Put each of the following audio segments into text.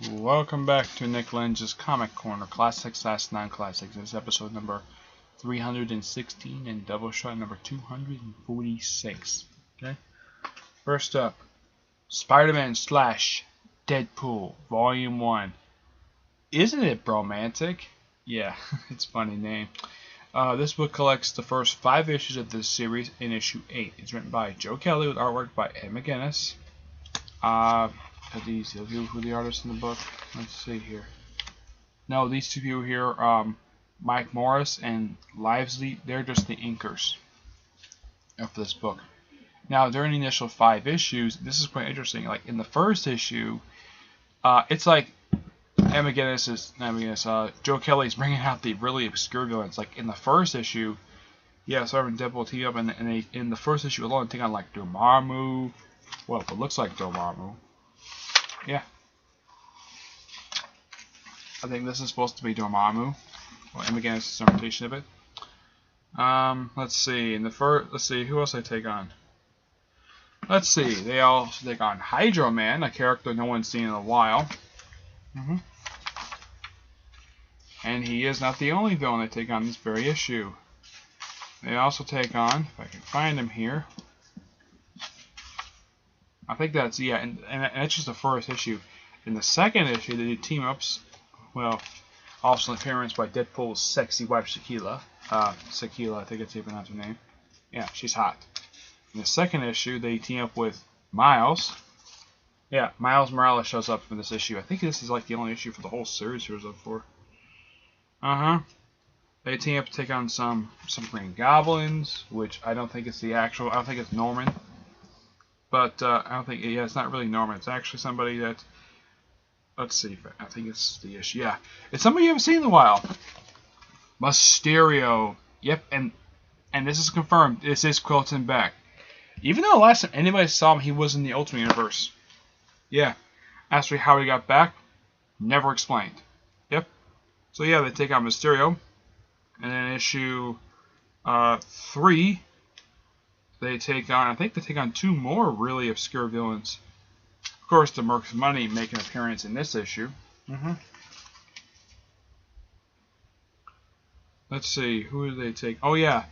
Welcome back to Nick Lenz's Comic Corner, Classics / Non-Classics. This is episode number 316 and Doubleshot number 246. Okay. First up, Spider-Man / Deadpool, Volume 1. Isn't it Bromanic? Yeah, it's a funny name. This book collects the first 5 issues of this series in issue 8. It's written by Joe Kelly with artwork by Ed McGuinness. These who the artists in the book. Let's see here. No, these two people here, Mike Morris and Livesly, they're just the inkers of this book. Now, during the initial 5 issues, this is quite interesting. Like in the first issue, it's like Joe Kelly's bringing out the really obscure villains. Like in the first issue, yeah, Spider-Man and Deadpool team up, and they, in the first issue alone, take on like Dormammu. Well, it looks like Dormammu. Yeah. I think this is supposed to be Dormammu. Well, and again, it's an interpretation of it. Let's see. Let's see. Who else they take on? Let's see. They also take on Hydro Man, a character no one's seen in a while. And he is not the only villain they take on this very issue. They also take on, if I can find him here, I think that's, yeah, and that's just the first issue. In the second issue, they do team-ups, well, also an appearance by Deadpool's sexy wife, Shaquilla. Shaquilla, I think that's how you pronounce her name. Yeah, she's hot. In the second issue, they team up with Miles. Yeah, Miles Morales shows up for this issue. I think this is like the only issue for the whole series he was up for. They team up to take on some Green Goblins, which I don't think it's the actual, I don't think it's Norman. But I don't think, yeah, it's not really Norman. It's actually somebody that, let's see, I think it's the issue. Yeah, it's somebody you haven't seen in a while. Mysterio. Yep, and this is confirmed. This is Quilton back. Even though last time anybody saw him, he was in the Ultimate Universe. Yeah. As for how he got back, never explained. Yep. So yeah, they take on Mysterio. And then issue 3. They take on, I think they take on 2 more really obscure villains. Of course, the Mercs Money make an appearance in this issue. Let's see, who do they take? Oh yeah,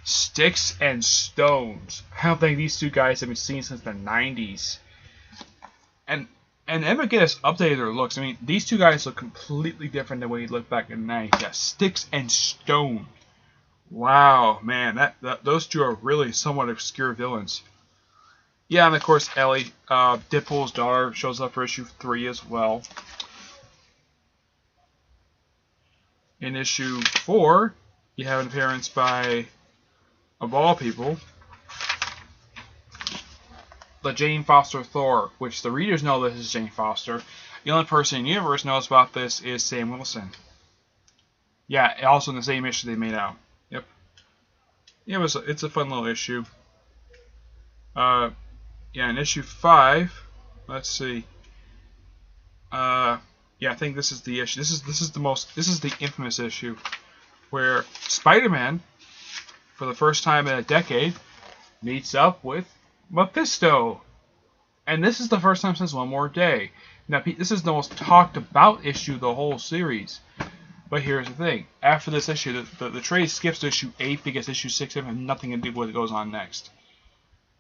Sticks and Stones. I don't think these 2 guys have been seen since the 90s. And Ed McGuinness updated their looks. I mean, these 2 guys look completely different than when he looked back in the 90s. Yeah, Sticks and Stone. Wow, man, those 2 are really somewhat obscure villains. Yeah, and of course Ellie, Deadpool's daughter, shows up for issue 3 as well. In issue 4, you have an appearance by, of all people, the Jane Foster Thor, which the readers know this is Jane Foster. The only person in the universe knows about this is Sam Wilson. Yeah, also in the same issue they made out. Yep. Yeah, it's a fun little issue. Yeah, in issue 5, let's see. Yeah, I think this is the issue. This is the infamous issue where Spider-Man, for the first time in a decade, meets up with Mephisto. And this is the first time since One More Day. Now, this is the most talked about issue of the whole series. But here's the thing. After this issue, the trade skips to issue 8 because issue 6 has nothing to do with what goes on next.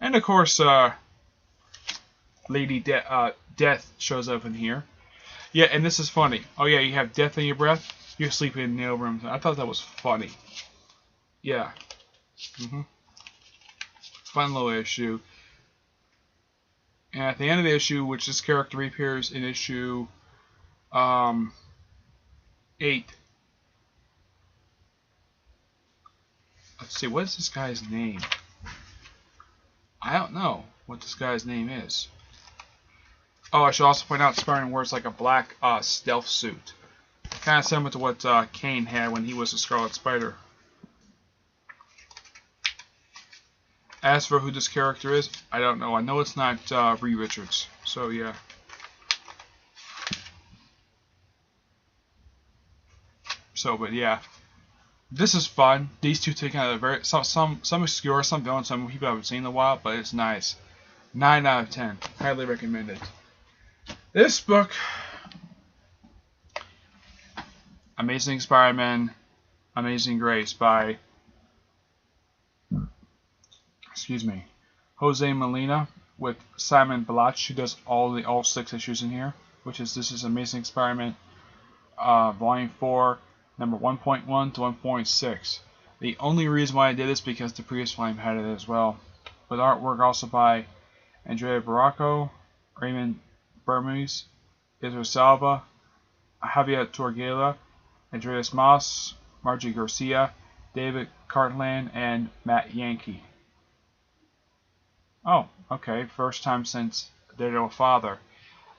And of course, Lady Death shows up in here. Yeah, and this is funny. Oh yeah, you have death in your breath. You're sleeping in nail room. I thought that was funny. Yeah. Fun little issue. And at the end of the issue, which this character reappears in issue 8. Let's see, what is this guy's name? I don't know what this guy's name is. Oh, I should also point out Spider-Man wears like a black stealth suit. Kind of similar to what Kane had when he was a Scarlet Spider. As for who this character is, I don't know. I know it's not Reed Richards. So yeah. But yeah. This is fun. These 2 take on a some obscure, some villains, some people haven't seen in a while, but it's nice. 9 out of 10. Highly recommend it. This book Amazing Spider-Man, Amazing Grace by, excuse me, Jose Molina with Simon Balach, who does all 6 issues in here, this is Amazing Spider-Man, Volume 4, number 1.1 to 1.6. The only reason why I did this because the previous volume had it as well. With artwork also by Andrea Baracco, Raymond Burmese, Israel Salva, Javier Torguela, Andreas Moss, Margie Garcia, David Cartland, and Matt Yankee. Oh, okay, first time since Daredevil Father.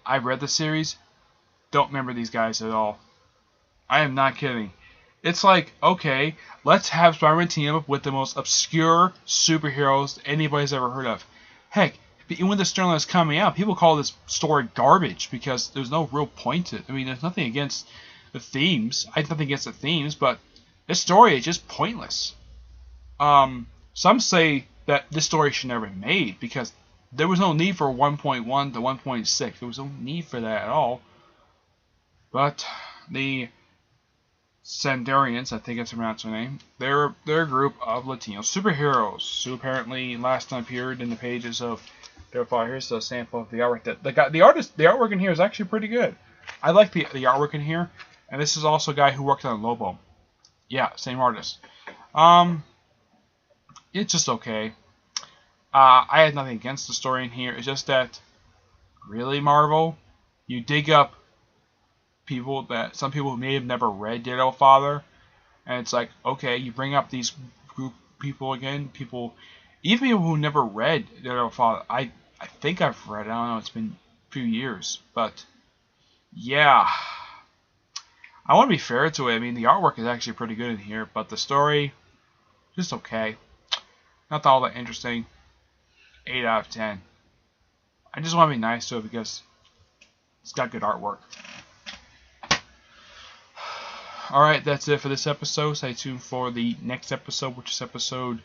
I read the series, don't remember these guys at all. I am not kidding. It's like, okay, let's have Spider-Man team up with the most obscure superheroes anybody's ever heard of. Heck, even when the storyline is coming out, people call this story garbage because there's no real point to it. I mean, there's nothing against the themes. I have nothing against the themes, but this story is just pointless. Some say that this story should never be made because there was no need for 1.1 to 1.6. There was no need for that at all. But the Sandarians, I think it's pronounced their name, they're a group of Latino superheroes who apparently last time appeared in the pages of their file. Here's a sample of the artwork. The artwork in here is actually pretty good. I like the artwork in here, and this is also a guy who worked on Lobo. Yeah, same artist. It's just okay. I had nothing against the story in here. It's just that, really, Marvel, you dig up some people who may have never read Daredevil Father, and it's like, okay, you bring up these group people again, even people who never read Daredevil Father. I think I've read it. I don't know. It's been a few years, but yeah, I want to be fair to it. I mean, the artwork is actually pretty good in here, but the story, just okay. Not all that interesting. 8 out of 10. I just want to be nice to it because it's got good artwork. Alright, that's it for this episode. Stay tuned for the next episode, which is episode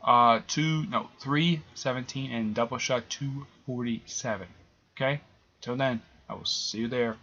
317 and Doubleshot 247. Okay? Till then, I will see you there.